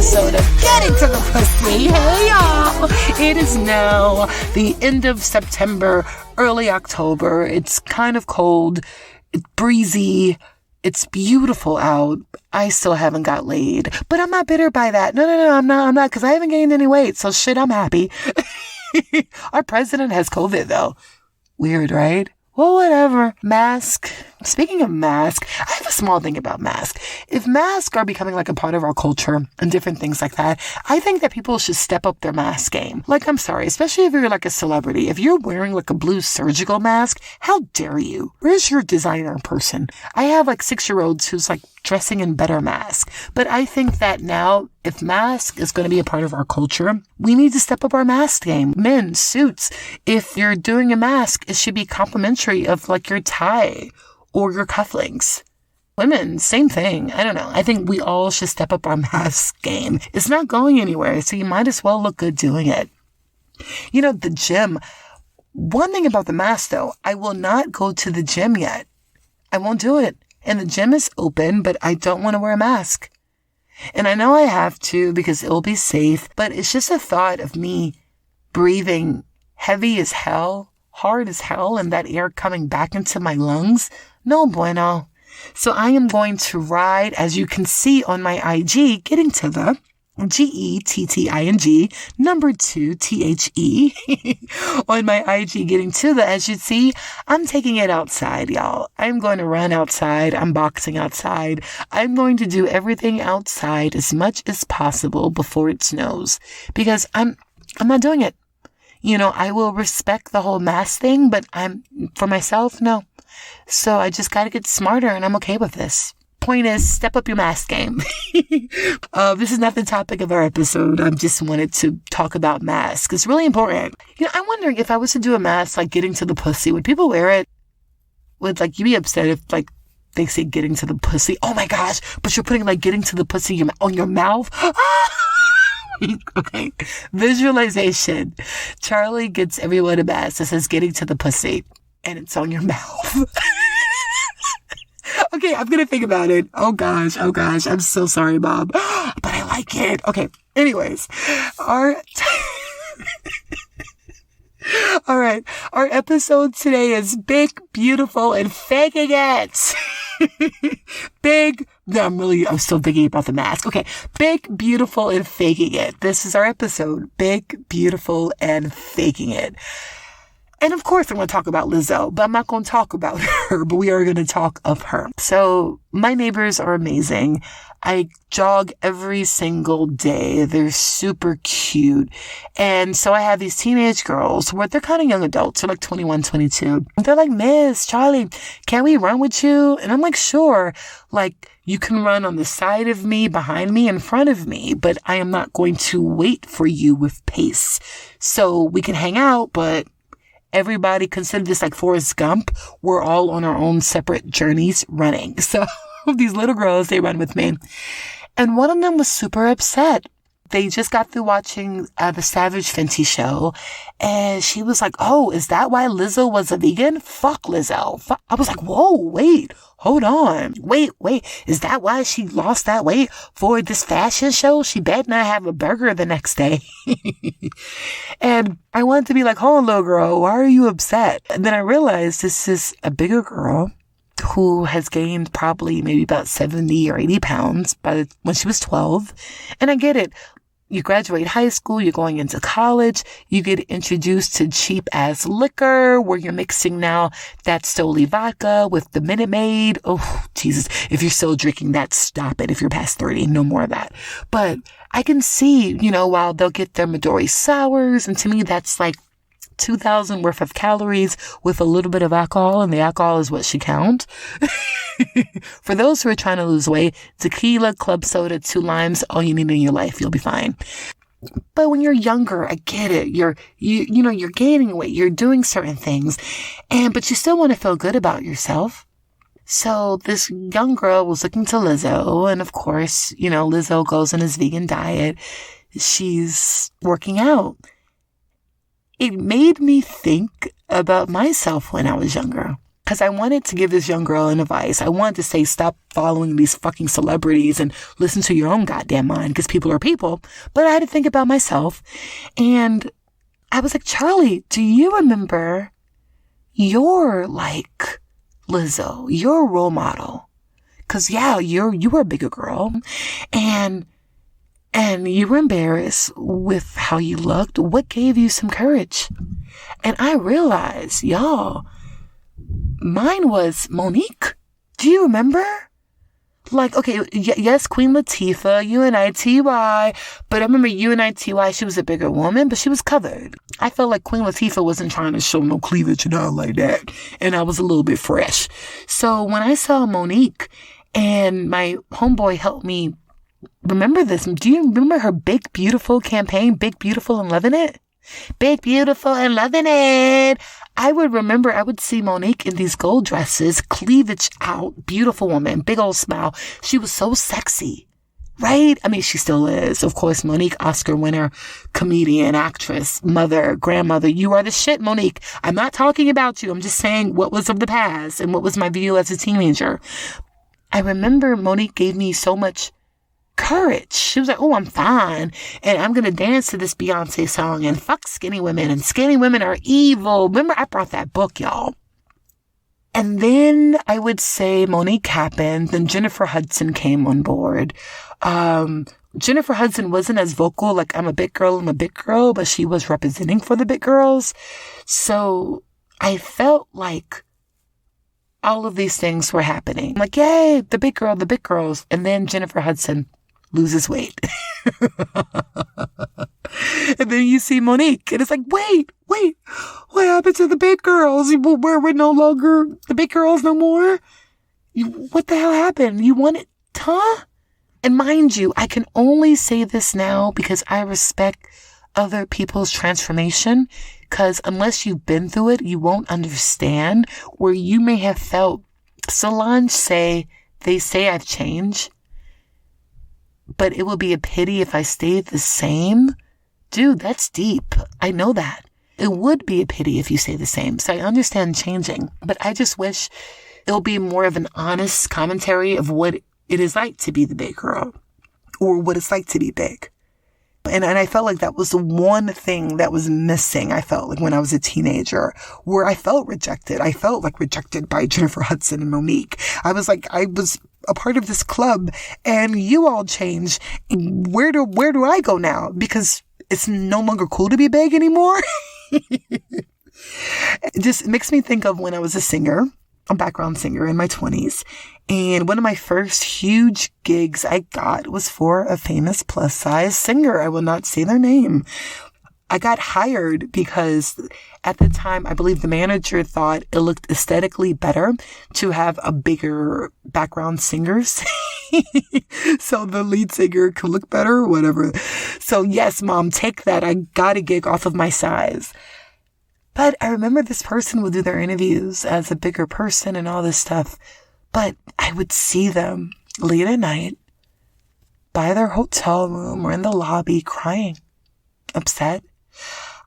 episode of Getting to the Pussy. Hey, y'all. It is now the end of September, early October. It's kind of cold. It's breezy. It's beautiful out. I still haven't got laid, but I'm not bitter by that. No, I'm not, because I haven't gained any weight. So shit, I'm happy. Our president has COVID, though. Weird, right? Well, whatever. Mask. Speaking of mask, I have a small thing about mask. If masks are becoming like a part of our culture and different things like that, I think that people should step up their mask game. Like, I'm sorry, especially if you're like a celebrity. If you're wearing like a blue surgical mask, how dare you? Where's your designer person? I have like 6-year-olds who's like dressing in better masks. But I think that now, if mask is going to be a part of our culture, we need to step up our mask game. Men, suits. If you're doing a mask, it should be complimentary of like your tie or your cufflinks. Women, same thing. I don't know. I think we all should step up our mask game. It's not going anywhere, so you might as well look good doing it. You know, the gym. One thing about the mask, though, I will not go to the gym yet. I won't do it. And the gym is open, but I don't want to wear a mask. And I know I have to because it will be safe, but it's just a thought of me breathing heavy as hell, hard as hell, and that air coming back into my lungs. No bueno. So I am going to ride, as you can see on my IG, Getting to the GETTING, number 2 THE. On my IG, Getting to the, as you see, I'm taking it outside, y'all. I'm going to run outside. I'm boxing outside. I'm going to do everything outside as much as possible before it snows, because I'm not doing it. You know, I will respect the whole mask thing, but for myself, no. So I just got to get smarter, and I'm okay with this. Point is, step up your mask game. This is not the topic of our episode. I just wanted to talk about masks. It's really important. You know, I'm wondering if I was to do a mask like Getting to the Pussy, would people wear it? Would like you be upset if like they say Getting to the Pussy? Oh my gosh, but you're putting like Getting to the Pussy on your mouth? Okay. Visualization. Charli gets everyone a mask that says Getting to the Pussy, and it's on your mouth. Okay, I'm going to think about it. Oh gosh. I'm so sorry, Mom. But I like it. Okay. Anyways, all right. Our episode today is Big, Beautiful, and Faking It. I'm still thinking about the mask. Okay. Big, Beautiful, and Faking It. This is our episode. Big, Beautiful, and Faking It. And of course, I'm going to talk about Lizzo, but I'm not going to talk about her, but we are going to talk of her. So my neighbors are amazing. I jog every single day. They're super cute. And so I have these teenage girls who they're kind of young adults. They're like 21, 22. They're like, Miss Charli, can we run with you? And I'm like, sure. Like, you can run on the side of me, behind me, in front of me, but I am not going to wait for you with pace. So we can hang out, but everybody consider this like Forrest Gump. We're all on our own separate journeys running. So these little girls, they run with me. And one of them was super upset. They just got through watching the Savage Fenty show. And she was like, oh, is that why Lizzo was a vegan? Fuck Lizzo. I was like, whoa, wait, hold on. Wait. Is that why she lost that weight for this fashion show? She better not have a burger the next day. And I wanted to be like, hold on, little girl, why are you upset? And then I realized this is a bigger girl who has gained probably maybe about 70 or 80 pounds when she was 12. And I get it. You graduate high school, you're going into college, you get introduced to cheap ass liquor where you're mixing now that Stoli vodka with the Minute Maid. Oh, Jesus. If you're still drinking that, stop it. If you're past 30, no more of that. But I can see, while they'll get their Midori sours, and to me, that's like 2,000 worth of calories with a little bit of alcohol, and the alcohol is what should count. For those who are trying to lose weight, tequila, club soda, 2 limes, all you need in your life, you'll be fine. But when you're younger, I get it. You're gaining weight, you're doing certain things, but you still want to feel good about yourself. So this young girl was looking to Lizzo, and of course, Lizzo goes on his vegan diet. She's working out. It made me think about myself when I was younger. Because I wanted to give this young girl an advice. I wanted to say, stop following these fucking celebrities and listen to your own goddamn mind, because people are people. But I had to think about myself. And I was like, Charli, do you remember your, like, Lizzo, your role model? Because, yeah, you were a bigger girl. And you were embarrassed with how you looked. What gave you some courage? And I realized, y'all, mine was Monique. Do you remember? Like, okay, yes, Queen Latifah, UNITY, but I remember UNITY, she was a bigger woman, but she was covered. I felt like Queen Latifah wasn't trying to show no cleavage and all like that, and I was a little bit fresh. So when I saw Monique, and my homeboy helped me remember this, do you remember her Big Beautiful campaign, Big Beautiful and Loving It? Big Beautiful and Loving It. I would see Monique in these gold dresses, cleavage out, beautiful woman, big old smile. She was so sexy, right? I mean, she still is. Of course, Monique, Oscar winner, comedian, actress, mother, grandmother. You are the shit, Monique. I'm not talking about you. I'm just saying what was of the past and what was my view as a teenager. I remember Monique gave me so much courage. She was like, oh, I'm fine. And I'm going to dance to this Beyonce song and fuck skinny women, and skinny women are evil. Remember, I brought that book, y'all. And then I would say Monique happened. Then Jennifer Hudson came on board. Jennifer Hudson wasn't as vocal, like, I'm a big girl, but she was representing for the big girls. So I felt like all of these things were happening. Like, yay, the big girls. And then Jennifer Hudson loses weight. And then you see Monique, and it's like, wait, what happened to the big girls? We're no longer the big girls no more? What the hell happened? You want it, huh? And mind you, I can only say this now because I respect other people's transformation, because unless you've been through it, you won't understand where you may have felt. Solange they say I've changed, but it will be a pity if I stayed the same. Dude, that's deep. I know that. It would be a pity if you stay the same. So I understand changing, but I just wish it'll be more of an honest commentary of what it is like to be the big girl, or what it's like to be big. And I felt like that was the one thing that was missing. I felt like when I was a teenager, where I felt rejected. I felt like rejected by Jennifer Hudson and Monique. I was a part of this club, and you all changed. Where do I go now? Because it's no longer cool to be big anymore. It just makes me think of when I was a background singer in my 20s. And one of my first huge gigs I got was for a famous plus size singer. I will not say their name. I got hired because at the time, I believe the manager thought it looked aesthetically better to have a bigger background singers. So the lead singer could look better or whatever. So yes, mom, take that. I got a gig off of my size. But I remember this person would do their interviews as a bigger person and all this stuff. But I would see them late at night by their hotel room or in the lobby crying, upset,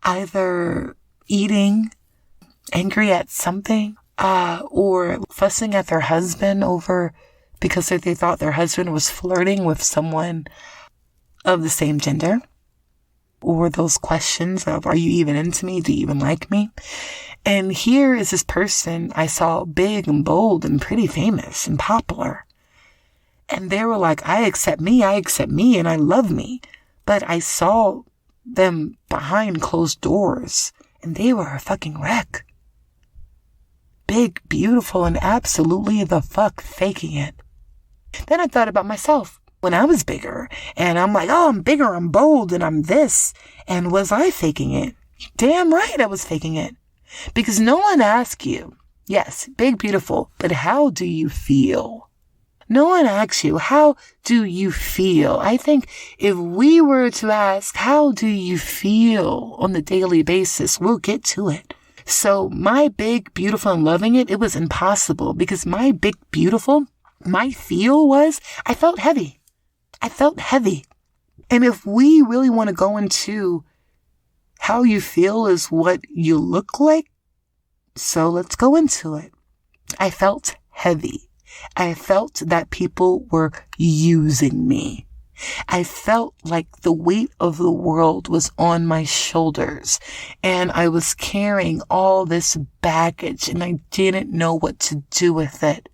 either eating, angry at something, or fussing at their husband over because they thought their husband was flirting with someone of the same gender. Or those questions of, are you even into me? Do you even like me? And here is this person I saw big and bold and pretty famous and popular. And they were like, I accept me, and I love me. But I saw them behind closed doors, and they were a fucking wreck. Big, beautiful, and absolutely the fuck faking it. Then I thought about myself. When I was bigger, and I'm like, oh, I'm bigger, I'm bold, and I'm this. And was I faking it? Damn right I was faking it. Because no one asks you, yes, big, beautiful, but how do you feel? No one asks you, how do you feel? I think if we were to ask, how do you feel on the daily basis, we'll get to it. So my big, beautiful, and loving it, it was impossible because my big, beautiful, my feel was, I felt heavy. And if we really want to go into how you feel is what you look like, so let's go into it. I felt heavy. I felt that people were using me. I felt like the weight of the world was on my shoulders and I was carrying all this baggage and I didn't know what to do with it.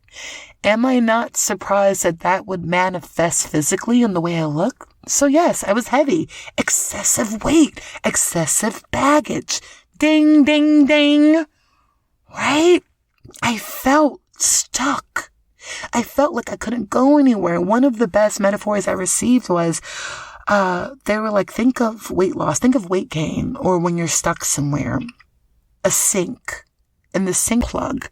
Am I not surprised that that would manifest physically in the way I look? So yes, I was heavy, excessive weight, excessive baggage. Ding, ding, ding. Right? I felt stuck. I felt like I couldn't go anywhere. One of the best metaphors I received was, they were like, think of weight loss, think of weight gain, or when you're stuck somewhere, a sink, and the sink plug,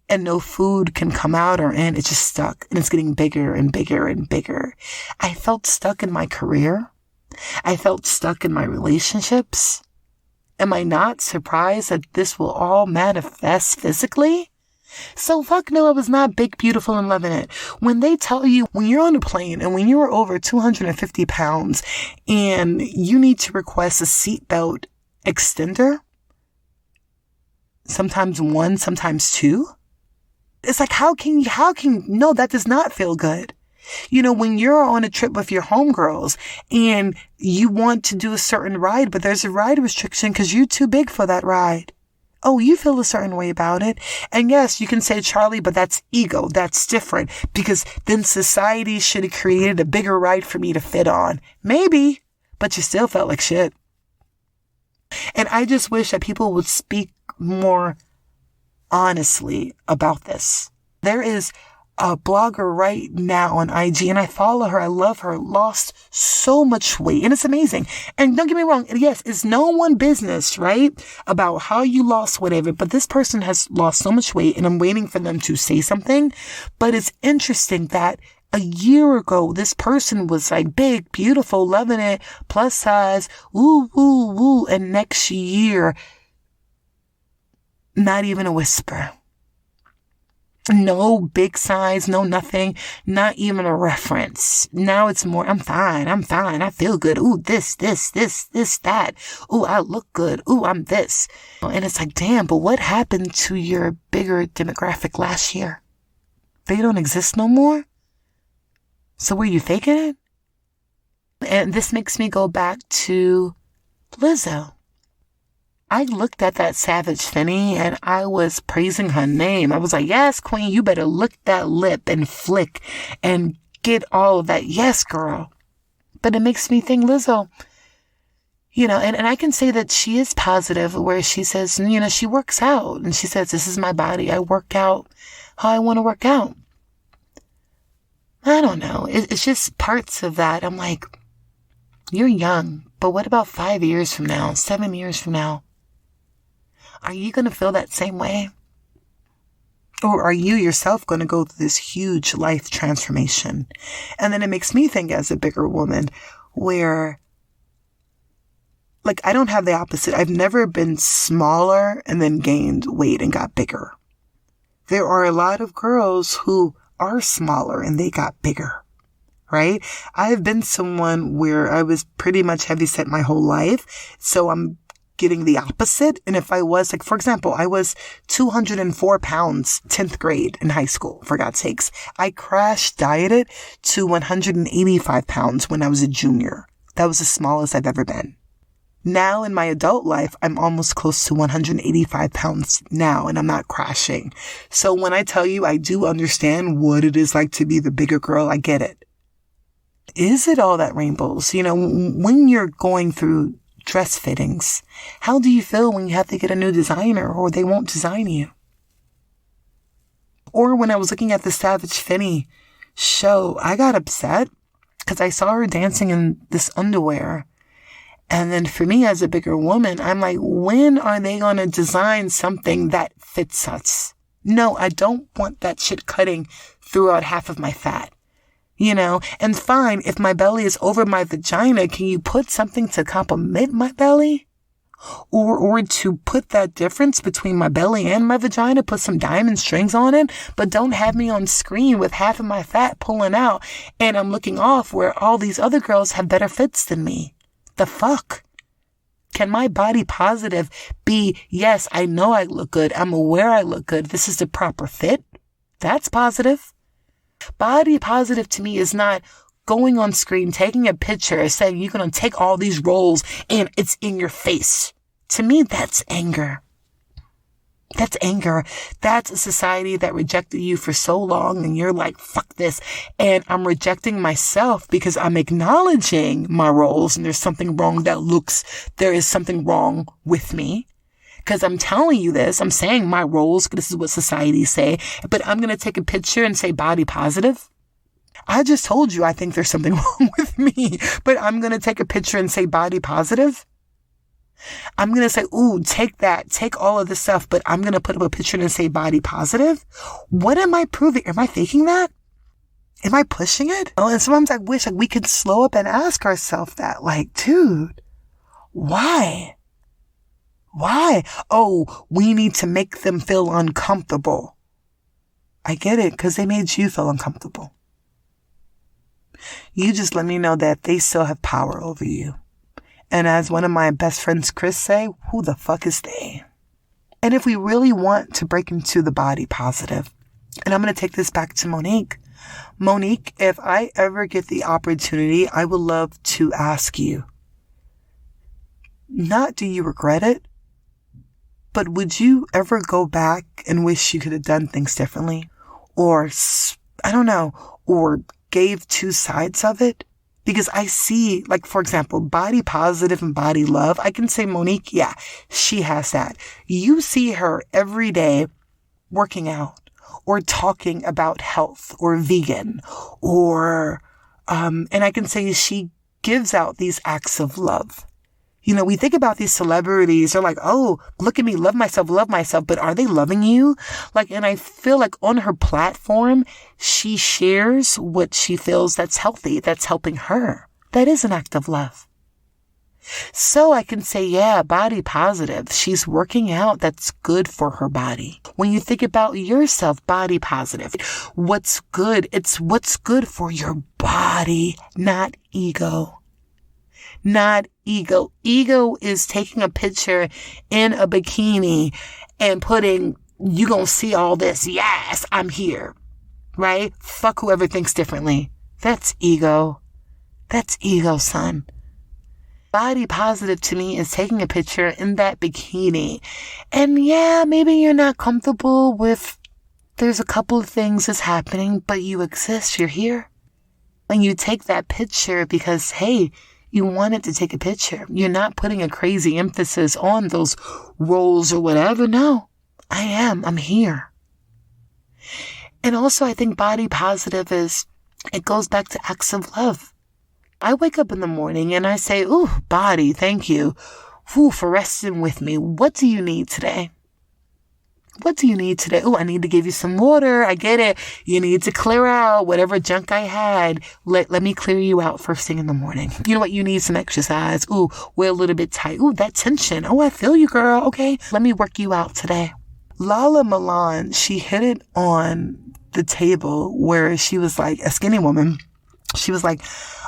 and no food can come out or in, it's just stuck, and it's getting bigger and bigger and bigger. I felt stuck in my career. I felt stuck in my relationships. Am I not surprised that this will all manifest physically? So fuck no, I was not big, beautiful, and loving it. When they tell you, when you're on a plane and when you are over 250 pounds and you need to request a seatbelt extender, sometimes one, sometimes two, it's like, no, that does not feel good. You know, when you're on a trip with your homegirls and you want to do a certain ride, but there's a ride restriction because you're too big for that ride. Oh, you feel a certain way about it. And yes, you can say, Charli, but that's ego. That's different because then society should have created a bigger ride for me to fit on. Maybe, but you still felt like shit. And I just wish that people would speak more honestly about this. There is a blogger right now on IG, and I follow her. I love her. Lost so much weight, and it's amazing. And don't get me wrong. Yes, it's no one business, right? About how you lost whatever, but this person has lost so much weight, and I'm waiting for them to say something. But it's interesting that a year ago, this person was like big, beautiful, loving it, plus size, woo, woo, woo. And next year, not even a whisper. No big size, no nothing, not even a reference. Now it's more, I'm fine, I feel good. Ooh, this, that. Ooh, I look good. Ooh, I'm this. And it's like, damn, but what happened to your bigger demographic last year? They don't exist no more? So were you faking it? And this makes me go back to Lizzo. I looked at that Savage Finny and I was praising her name. I was like, yes, queen, you better lick that lip and flick and get all of that. Yes, girl. But it makes me think, Lizzo, you know, and I can say that she is positive where she says, you know, she works out and she says, this is my body. I work out how I want to work out. I don't know. It's just parts of that. I'm like, you're young, but what about 5 years from now, 7 years from now? Are you going to feel that same way? Or are you yourself going to go through this huge life transformation? And then it makes me think as a bigger woman where, like, I don't have the opposite. I've never been smaller and then gained weight and got bigger. There are a lot of girls who are smaller and they got bigger, right? I've been someone where I was pretty much heavyset my whole life. So I'm getting the opposite. And if I was, like, for example, I was 204 pounds, 10th grade in high school, for God's sakes. I crash dieted to 185 pounds when I was a junior. That was the smallest I've ever been. Now in my adult life, I'm almost close to 185 pounds now, and I'm not crashing. So when I tell you I do understand what it is like to be the bigger girl, I get it. Is it all that rainbows? You know, when you're going through dress fittings, how do you feel when you have to get a new designer or they won't design you? Or when I was looking at the Savage Finny show, I got upset because I saw her dancing in this underwear. And then for me as a bigger woman, I'm like, when are they going to design something that fits us? No, I don't want that shit cutting throughout half of my fat. You know, and fine, if my belly is over my vagina, can you put something to complement my belly? Or to put that difference between my belly and my vagina, put some diamond strings on it, but don't have me on screen with half of my fat pulling out and I'm looking off where all these other girls have better fits than me. The fuck? Can my body positive be, yes, I know I look good. I'm aware I look good. This is the proper fit. That's positive. Body positive to me is not going on screen, taking a picture, saying you're going to take all these roles and it's in your face. To me, that's anger. That's anger. That's a society that rejected you for so long and you're like, fuck this. And I'm rejecting myself because I'm acknowledging my roles and there's something wrong there is something wrong with me. Because I'm telling you this, I'm saying my roles, this is what society say, but I'm going to take a picture and say body positive. I just told you I think there's something wrong with me, but I'm going to take a picture and say body positive. I'm going to say, ooh, take all of this stuff, but I'm going to put up a picture and say body positive. What am I proving? Am I faking that? Am I pushing it? Oh, and sometimes I wish we could slow up and ask ourselves that, dude, why? Why? Oh, we need to make them feel uncomfortable. I get it, because they made you feel uncomfortable. You just let me know that they still have power over you. And as one of my best friends, Chris, say, who the fuck is they? And if we really want to break into the body positive, and I'm going to take this back to Monique. Monique, if I ever get the opportunity, I would love to ask you, not do you regret it, but would you ever go back and wish you could have done things differently? Or, I don't know, or gave two sides of it? Because I see, for example, body positive and body love. I can say, Monique, yeah, she has that. You see her every day working out or talking about health or vegan or, and I can say she gives out these acts of love. You know, we think about these celebrities, they're like, oh, look at me, love myself, but are they loving you? And I feel like on her platform, she shares what she feels that's healthy, that's helping her. That is an act of love. So I can say, yeah, body positive. She's working out. That's good for her body. When you think about yourself, body positive, what's good? It's what's good for your body, not ego. Not ego. Ego is taking a picture in a bikini and putting, you gonna see all this. Yes, I'm here. Right? Fuck whoever thinks differently. That's ego. That's ego, son. Body positive to me is taking a picture in that bikini. And yeah, maybe you're not comfortable with, there's a couple of things that's happening, but you exist. You're here. And you take that picture because, hey, you wanted to take a picture. You're not putting a crazy emphasis on those roles or whatever. No, I am. I'm here. And also, I think body positive it goes back to acts of love. I wake up in the morning and I say, ooh, body, thank you. Ooh, for resting with me. What do you need today? What do you need today? Oh, I need to give you some water. I get it. You need to clear out whatever junk I had. Let me clear you out first thing in the morning. You know what? You need some exercise. Ooh, we're a little bit tight. Ooh, that tension. Oh, I feel you, girl. Okay. Let me work you out today. Lala Milan, she hit it on the table where she was like a skinny woman. She was like,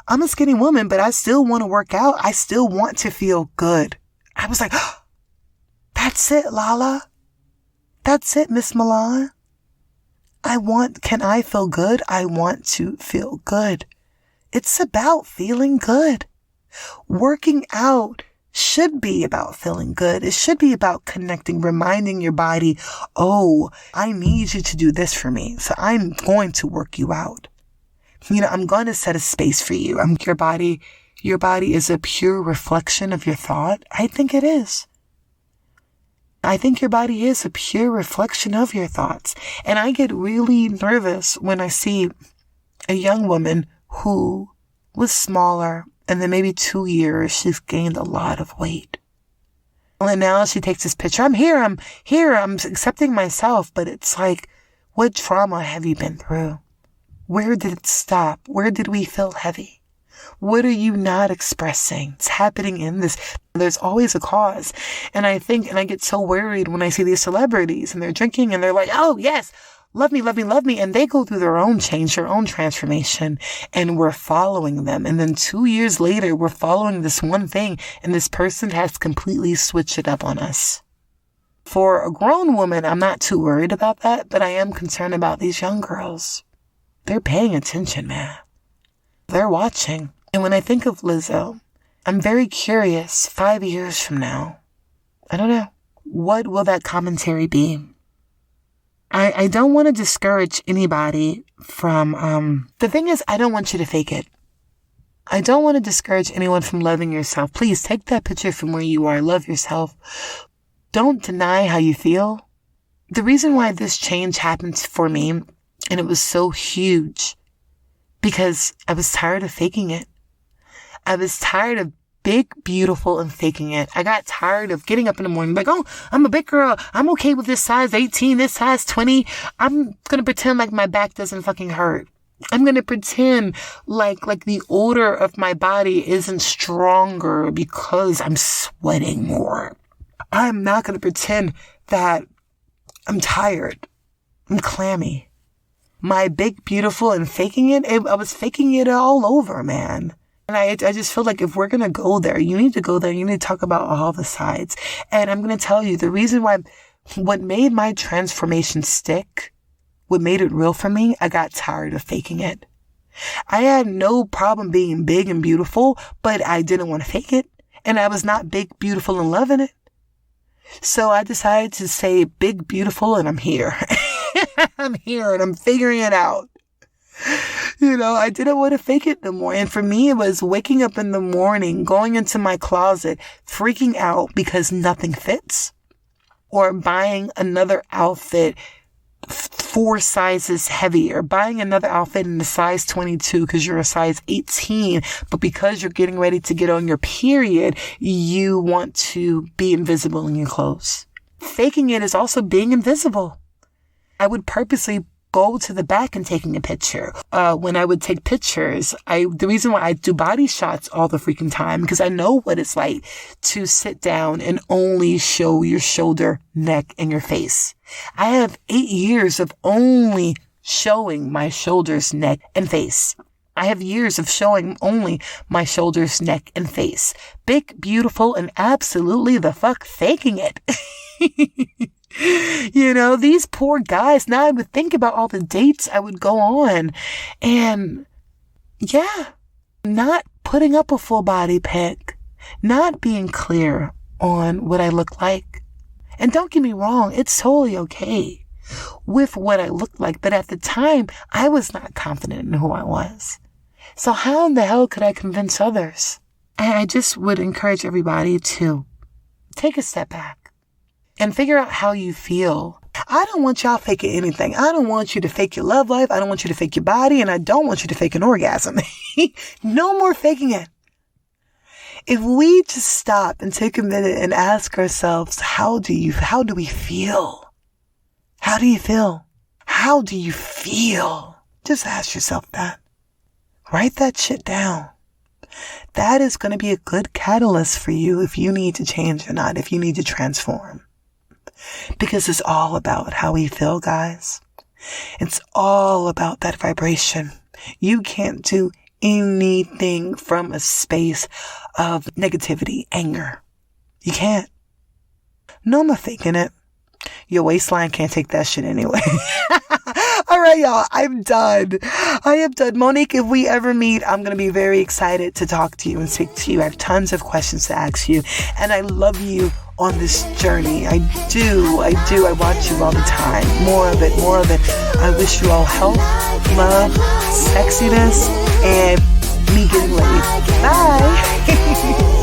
I'm a skinny woman, but I still want to work out. I still want to feel good. I was like, oh, that's it, Lala. That's it, Miss Milan. Can I feel good? I want to feel good. It's about feeling good. Working out should be about feeling good. It should be about connecting, reminding your body, oh, I need you to do this for me. So I'm going to work you out. I'm going to set a space for you. Your body is a pure reflection of your thought. I think it is. I think your body is a pure reflection of your thoughts. And I get really nervous when I see a young woman who was smaller and then maybe 2 years, she's gained a lot of weight. And now she takes this picture. I'm here. I'm accepting myself. But it's like, what trauma have you been through? Where did it stop? Where did we feel heavy? What are you not expressing? It's happening in this. There's always a cause. And I get so worried when I see these celebrities and they're drinking and they're like, oh yes, love me, love me, love me. And they go through their own change, their own transformation, and we're following them. And then 2 years later, we're following this one thing, and this person has completely switched it up on us. For a grown woman, I'm not too worried about that, but I am concerned about these young girls. They're paying attention, man. They're watching. And when I think of Lizzo, I'm very curious, 5 years from now, I don't know, what will that commentary be? I don't want to discourage anybody from, the thing is, I don't want you to fake it. I don't want to discourage anyone from loving yourself. Please take that picture from where you are. Love yourself. Don't deny how you feel. The reason why this change happened for me, and it was so huge, because I was tired of faking it. I was tired of big, beautiful, and faking it. I got tired of getting up in the morning like, oh, I'm a big girl. I'm okay with this size 18, this size 20. I'm going to pretend like my back doesn't fucking hurt. I'm going to pretend like the odor of my body isn't stronger because I'm sweating more. I'm not going to pretend that I'm tired. I'm clammy. My big, beautiful, and faking it, I was faking it all over, man. And I just feel like if we're going to go there, you need to go there. You need to talk about all the sides. And I'm going to tell you the reason why, what made my transformation stick, what made it real for me, I got tired of faking it. I had no problem being big and beautiful, but I didn't want to fake it. And I was not big, beautiful, and loving it. So I decided to say big, beautiful, and I'm here. I'm here and I'm figuring it out. You know, I didn't want to fake it no more. And for me, it was waking up in the morning, going into my closet, freaking out because nothing fits, or buying another outfit 4 sizes heavier, buying another outfit in a size 22 because you're a size 18, but because you're getting ready to get on your period, you want to be invisible in your clothes. Faking it is also being invisible. I would purposely go to the back and taking a picture. When I would take pictures, the reason why I do body shots all the freaking time, because I know what it's like to sit down and only show your shoulder, neck, and your face. I have 8 years of only showing my shoulders, neck, and face. I have years of showing only my shoulders, neck, and face. Big, beautiful, and absolutely the fuck faking it. You know, these poor guys, now I would think about all the dates I would go on and yeah, not putting up a full body pic, not being clear on what I look like. And don't get me wrong, it's totally okay with what I looked like. But at the time, I was not confident in who I was. So how in the hell could I convince others? And I just would encourage everybody to take a step back and figure out how you feel. I don't want y'all faking anything. I don't want you to fake your love life. I don't want you to fake your body. And I don't want you to fake an orgasm. No more faking it. If we just stop and take a minute and ask ourselves, how do we feel? How do you feel? How do you feel? Just ask yourself that. Write that shit down. That is going to be a good catalyst for you if you need to change or not, if you need to transform. Because it's all about how we feel, guys. It's all about that vibration. You can't do anything from a space of negativity, anger. You can't. No, I'm not faking it. Your waistline can't take that shit anyway. All right, y'all. I'm done. I am done. Monique, if we ever meet, I'm going to be very excited to talk to you and speak to you. I have tons of questions to ask you. And I love you on this journey. I do. I watch you all the time. More of it. I wish you all health, love, sexiness, and me getting laid. Bye.